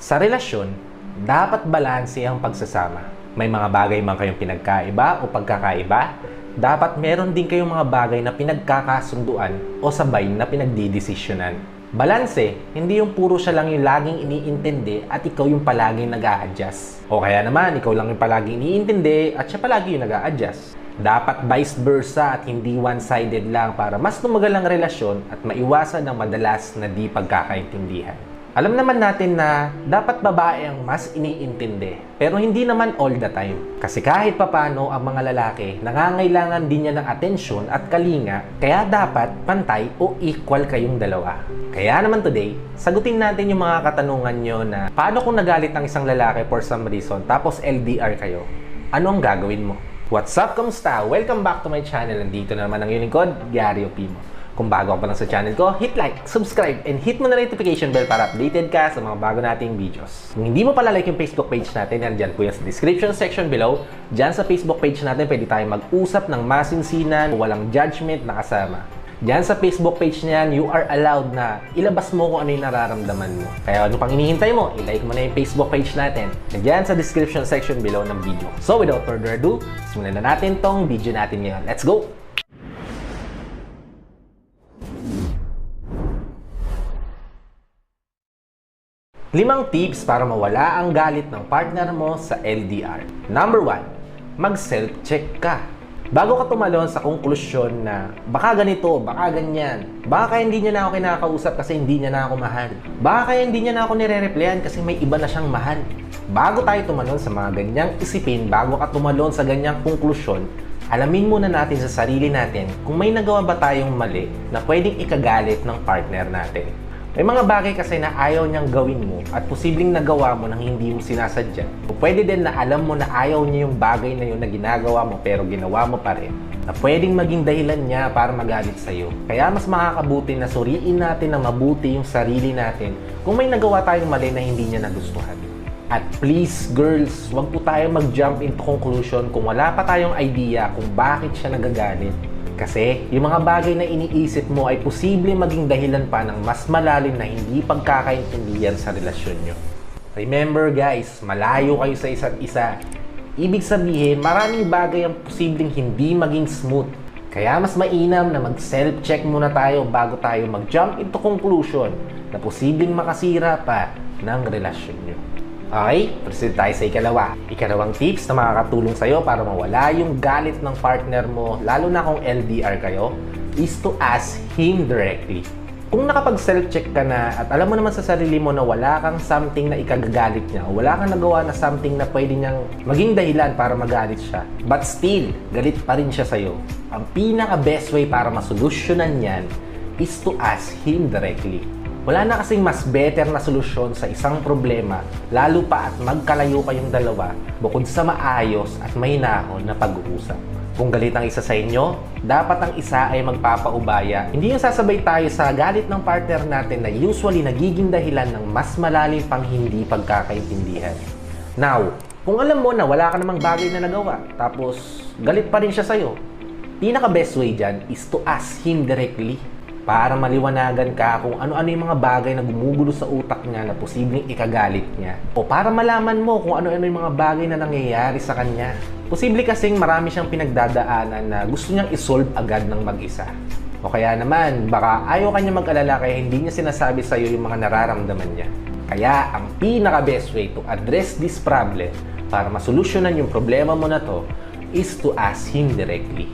Sa relasyon, dapat balanse ang pagsasama. May mga bagay man kayong pinagkaiba o pagkakaiba, dapat meron din kayong mga bagay na pinagkakasunduan o sabay na pinagdidesisyonan. Balanse, hindi yung puro siya lang yung laging iniintindi at ikaw yung palaging nag-a-adjust. O kaya naman, ikaw lang yung palaging iniintindi at siya palagi yung nag-a-adjust. Dapat vice versa at hindi one-sided lang para mas tumagal ang relasyon at maiwasan ang madalas na di pagkakaintindihan. Alam naman natin na dapat babae ang mas iniintindi, pero hindi naman all the time. Kasi kahit papano ang mga lalaki, nangangailangan din niya ng atensyon at kalinga, kaya dapat pantay o equal kayong dalawa. Kaya naman today, sagutin natin yung mga katanungan nyo na paano kung nagalit ang isang lalaki for some reason tapos LDR kayo? Ano ang gagawin mo? What's up? Kamusta? Welcome back to my channel. Nandito na naman ang iyong lingkod, Gary Opimo. Kung bago ka pa lang sa channel ko, hit like, subscribe, and hit mo na notification bell para updated ka sa mga bago nating videos. Kung hindi mo pala like yung Facebook page natin, nandyan po yan sa description section below. Diyan sa Facebook page natin, pwede tayong mag-usap ng masinsinan, walang judgment na kasama. Diyan sa Facebook page niyan, you are allowed na ilabas mo kung ano yung nararamdaman mo. Kaya ano pang hinihintay mo, i-like mo na yung Facebook page natin. Diyan sa description section below ng video. So without further ado, simulan na natin tong video natin ngayon. Let's go! 5 tips para mawala ang galit ng partner mo sa LDR. Number 1, mag-self-check ka. Bago ka tumalon sa konklusyon na baka ganito, baka ganyan, baka hindi niya na ako kinakausap kasi hindi niya na ako mahal, baka hindi niya na ako nire-replyan kasi may iba na siyang mahal. Bago tayo tumalon sa mga ganyang isipin, bago ka tumalon sa ganyang konklusyon, alamin muna natin sa sarili natin kung may nagawa ba tayong mali na pwedeng ikagalit ng partner natin. May mga bagay kasi na ayaw niyang gawin mo at posibleng nagawa mo nang hindi mo sinasadya. O pwede din na alam mo na ayaw niya yung bagay na yun na ginagawa mo pero ginawa mo pa rin. Na pwedeng maging dahilan niya para magalit sa'yo. Kaya mas makakabuti na suriin natin ng mabuti yung sarili natin kung may nagawa tayong mali na hindi niya nagustuhan. At please girls, wag po tayo mag-jump into conclusion kung wala pa tayong idea kung bakit siya nagagalit. Kasi yung mga bagay na iniisip mo ay posible maging dahilan pa ng mas malalim na hindi pagkakaintindihan sa relasyon nyo. Remember guys, malayo kayo sa isa't isa. Ibig sabihin, maraming bagay ang posibleng hindi maging smooth. Kaya mas mainam na mag-self-check muna tayo bago tayo mag-jump into conclusion na posibleng makasira pa ng relasyon nyo. Okay, proceed tayo sa ikalawang tips na makakatulong sa'yo para mawala yung galit ng partner mo, lalo na kung LDR kayo, is to ask him directly. Kung nakapag-self-check ka na at alam mo naman sa sarili mo na wala kang something na ikagagalit niya o wala kang nagawa na something na pwede niyang maging dahilan para magalit siya, but still, galit pa rin siya sa'yo, ang pinaka-best way para masolusyonan yan is to ask him directly. Wala na kasing mas better na solusyon sa isang problema, lalo pa at magkalayo kayong dalawa, bukod sa maayos at mahinahon na pag-uusap. Kung galit ang isa sa inyo, dapat ang isa ay magpapaubaya. Hindi yung sasabay tayo sa galit ng partner natin na usually nagiging dahilan ng mas malalim pang hindi pagkakaintindihan. Now, kung alam mo na wala ka namang bagay na nagawa, tapos galit pa rin siya sa'yo, pinaka-best way dyan is to ask him directly. Para maliwanagan ka kung ano-ano yung mga bagay na gumugulo sa utak niya na posibleng ikagalit niya. O para malaman mo kung ano-ano yung mga bagay na nangyayari sa kanya. Posible kasing marami siyang pinagdadaanan na gusto niyang isolve agad ng mag-isa. O kaya naman, baka ayaw kanya mag-alala kaya hindi niya sinasabi sa'yo yung mga nararamdaman niya. Kaya ang pinaka-best way to address this problem para masolusyonan yung problema mo na to is to ask him directly.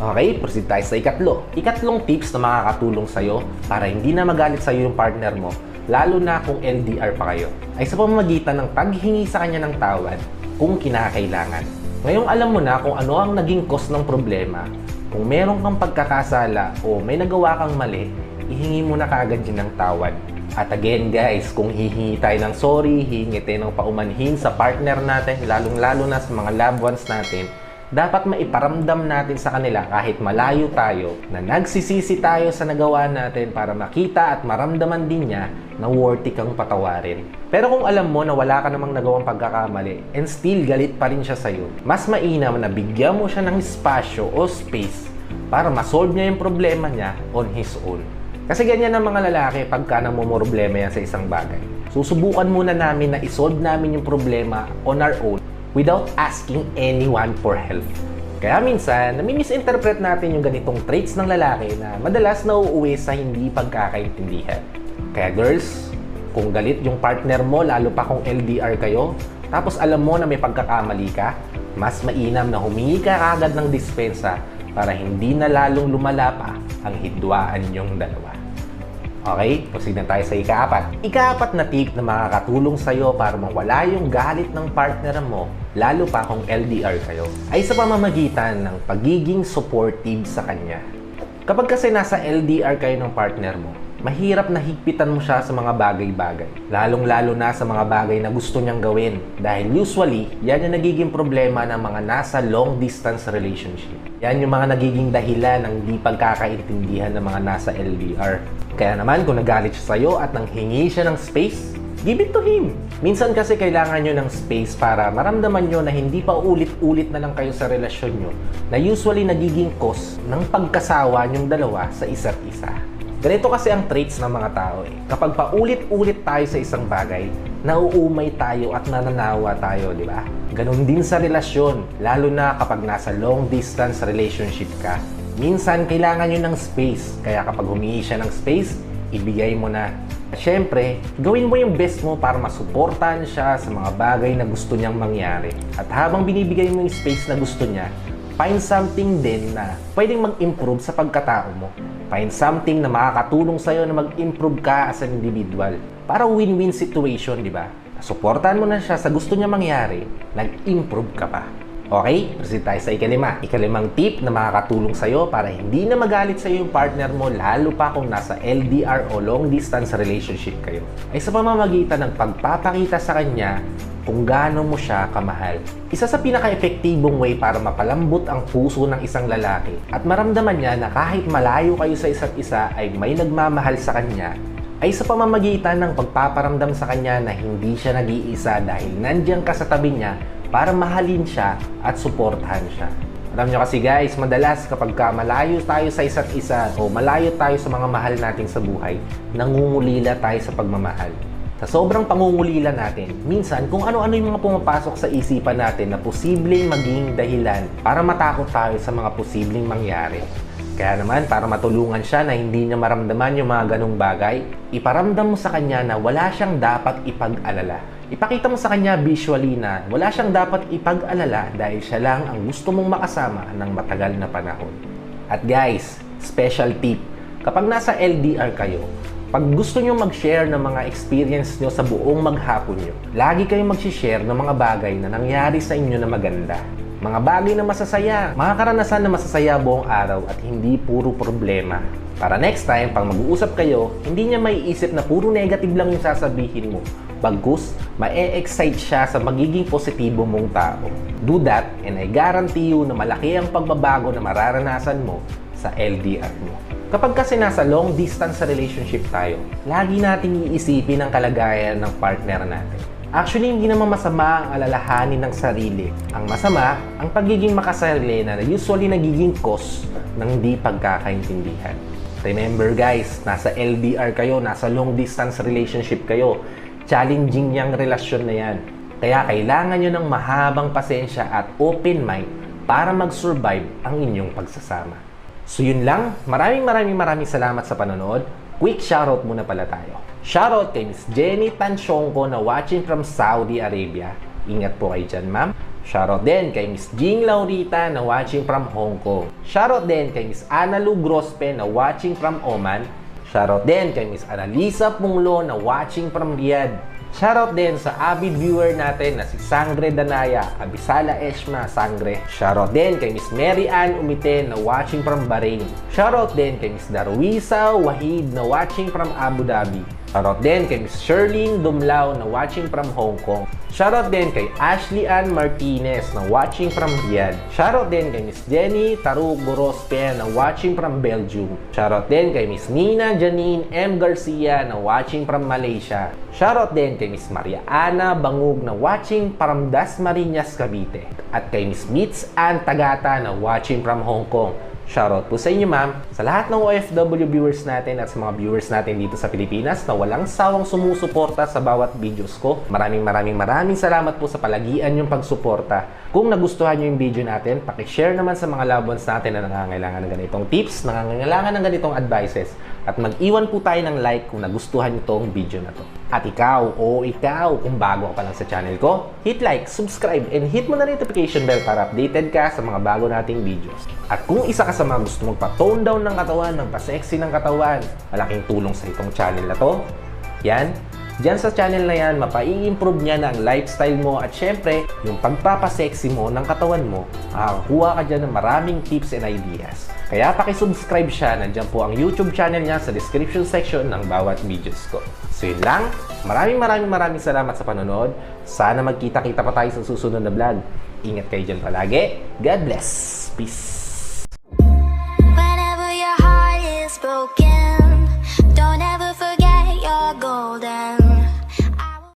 Okay, proceed tayo sa ikatlong tips na makakatulong sa'yo para hindi na magalit sa'yo yung partner mo, lalo na kung LDR pa kayo, ay sa pamamagitan ng paghingi sa kanya ng tawad kung kinakailangan. Ngayong alam mo na kung ano ang naging cause ng problema, kung meron kang pagkakasala o may nagawa kang mali, ihingi mo na kaagad yun ng tawad. At again guys, kung hihingi tayo ng sorry, hihingi tayo ng paumanhin sa partner natin, lalong-lalo na sa mga loved ones natin, dapat maiparamdam natin sa kanila kahit malayo tayo na nagsisisi tayo sa nagawa natin para makita at maramdaman din niya na worthy kang patawarin. Pero kung alam mo na wala ka namang nagawang pagkakamali and still galit pa rin siya sa'yo, mas mainam na bigyan mo siya ng espasyo o space para masolve niya yung problema niya on his own. Kasi ganyan ang mga lalaki pagka namumroblema yan sa isang bagay. Susubukan muna namin na isolve namin yung problema on our own without asking anyone for help. Kaya minsan, nami-misinterpret natin yung ganitong traits ng lalaki na madalas nauuwi sa hindi pagkakaintindihan. Kaya girls, kung galit yung partner mo, lalo pa kung LDR kayo, tapos alam mo na may pagkakamali ka, mas mainam na humingi ka agad ng dispensa para hindi na lalong lumala pa ang hidwaan yung dalawa. Okay, proceed na tayo sa ikaapat. Ikaapat na tip na makakatulong sa'yo para mawala yung galit ng partner mo, lalo pa kung LDR kayo, ay sa pamamagitan ng pagiging supportive sa kanya. Kapag kasi nasa LDR kayo ng partner mo, mahirap na higpitan mo siya sa mga bagay-bagay. Lalong-lalo na sa mga bagay na gusto niyang gawin. Dahil usually, yan yung nagiging problema ng mga nasa long-distance relationship. Yan yung mga nagiging dahilan ng di pagkakaintindihan ng mga nasa LDR. Kaya naman, kung nagalit siya sa'yo at nanghingi siya ng space, give it to him. Minsan kasi kailangan nyo ng space para maramdaman nyo na hindi pa ulit-ulit na lang kayo sa relasyon nyo na usually nagiging cause ng pagkasawa nyong dalawa sa isa't isa. Ganito kasi ang traits ng mga tao eh. Kapag paulit-ulit tayo sa isang bagay, nauumay tayo at nananawa tayo, di ba? Ganon din sa relasyon, lalo na kapag nasa long-distance relationship ka. Minsan, kailangan nyo ng space. Kaya kapag humingi siya ng space, ibigay mo na. Siyempre, gawin mo yung best mo para masuportahan siya sa mga bagay na gusto niyang mangyari. At habang binibigay mo yung space na gusto niya, find something din na pwedeng mag-improve sa pagkatao mo. Find something na makakatulong sa'yo na mag-improve ka as an individual. Para win-win situation, di ba? Suportahan mo na siya sa gusto niya mangyari, nag-improve ka pa. Okay, proceed tayo sa ikalima. Ikalimang tip na makakatulong sa'yo para hindi na magalit sa'yo yung partner mo, lalo pa kung nasa LDR o long-distance relationship kayo, ay sa pamamagitan ng pagpapakita sa kanya kung gaano mo siya kamahal. Isa sa pinaka-epektibong way para mapalambot ang puso ng isang lalaki at maramdaman niya na kahit malayo kayo sa isa't isa ay may nagmamahal sa kanya, ay sa pamamagitan ng pagpaparamdam sa kanya na hindi siya nag-iisa dahil nandiyan ka sa tabi niya para mahalin siya at suportahan siya. Alam nyo kasi guys, madalas kapag malayo tayo sa isa't isa o malayo tayo sa mga mahal natin sa buhay, nangungulila tayo sa pagmamahal. Sa sobrang pangungulila natin, minsan kung ano-ano yung mga pumapasok sa isipan natin na posibleng maging dahilan para matakot tayo sa mga posibleng mangyari. Kaya naman, para matulungan siya na hindi niya maramdaman yung mga ganong bagay, iparamdam mo sa kanya na wala siyang dapat ipag-alala. Ipakita mo sa kanya visually na wala siyang dapat ipag-alala dahil siya lang ang gusto mong makasama ng matagal na panahon. At guys, special tip, kapag nasa LDR kayo, pag gusto nyo mag-share ng mga experience nyo sa buong maghapon nyo, lagi kayong mag-share ng mga bagay na nangyari sa inyo na maganda. Mga bagay na masasaya, mga karanasan na masasaya buong araw at hindi puro problema. Para next time, pag mag-uusap kayo, hindi niya maiisip na puro negative lang yung sasabihin mo. Bagkus, ma-e-excite siya sa magiging positibo mong tao. Do that and I guarantee you na malaki ang pagbabago na mararanasan mo sa LDR mo. Kapag kasi nasa long distance relationship tayo, lagi nating iisipin ang kalagayan ng partner natin. Actually, hindi naman masama ang alalahanin ng sarili. Ang masama, ang pagiging makasarili na usually nagiging cause ng di pagkakaintindihan. Remember guys, nasa LDR kayo, nasa long distance relationship kayo. Challenging yung relasyon na yan. Kaya kailangan nyo ng mahabang pasensya at open mind para mag-survive ang inyong pagsasama. So yun lang, maraming salamat sa panonood. Quick shoutout muna pala tayo. Shoutout kay Miss Jenny Tansyongko na watching from Saudi Arabia. Ingat po kayo dyan, ma'am. Shoutout din kay Miss Jing Laurita na watching from Hong Kong. Shoutout din kay Miss Ana Lu Grospe na watching from Oman. Shoutout din kay Miss Annalisa Punglo na watching from Riyadh. Shoutout din sa avid viewer natin na si Sangre Danaya, Abisala Eshma Sangre. Shoutout din kay Miss Mary Ann Umite na watching from Bahrain. Shoutout din kay Miss Darwisa Wahid na watching from Abu Dhabi. Shoutout din kay Miss Sherlyn Dumlao na watching from Hong Kong. Shoutout din kay Ashley Ann Martinez na watching from Riyadh. Shoutout din kay Miss Jenny Taru Gorospe na watching from Belgium. Shoutout din kay Miss Nina Janine M. Garcia na watching from Malaysia. Shoutout din kay Miss Maria Ana Bangug na watching from Dasmariñas, Cavite. At kay Miss Mitz Ann Tagata na watching from Hong Kong. Shoutout po sa inyo, ma'am. Sa lahat ng OFW viewers natin at sa mga viewers natin dito sa Pilipinas na walang sawang sumusuporta sa bawat videos ko. Maraming salamat po sa palagian yung pagsuporta. Kung nagustuhan nyo yung video natin, pakishare naman sa mga loved ones natin na nangangailangan ng ganitong tips, nangangailangan ng ganitong advices. At mag-iwan po tayo ng like kung nagustuhan nyo tong video na to. At ikaw, kung bago ka pa lang sa channel ko, hit like, subscribe, and hit mo na notification bell para updated ka sa mga bago nating videos. At kung isa ka sa mga gusto magpa-tone down ng katawan, magpa-sexy ng katawan, malaking tulong sa itong channel na to. Yan. Diyan sa channel na yan, mapa-i-improve niya na ang lifestyle mo at syempre, yung pagpapasexy mo ng katawan mo, makakakuha ka dyan ng maraming tips and ideas. Kaya pakisubscribe siya, nandiyan po ang YouTube channel niya sa description section ng bawat videos ko. So yun lang, maraming salamat sa panonood. Sana magkita-kita pa tayo sa susunod na vlog. Ingat kayo dyan palagi. God bless. Peace. Whenever your heart is broken.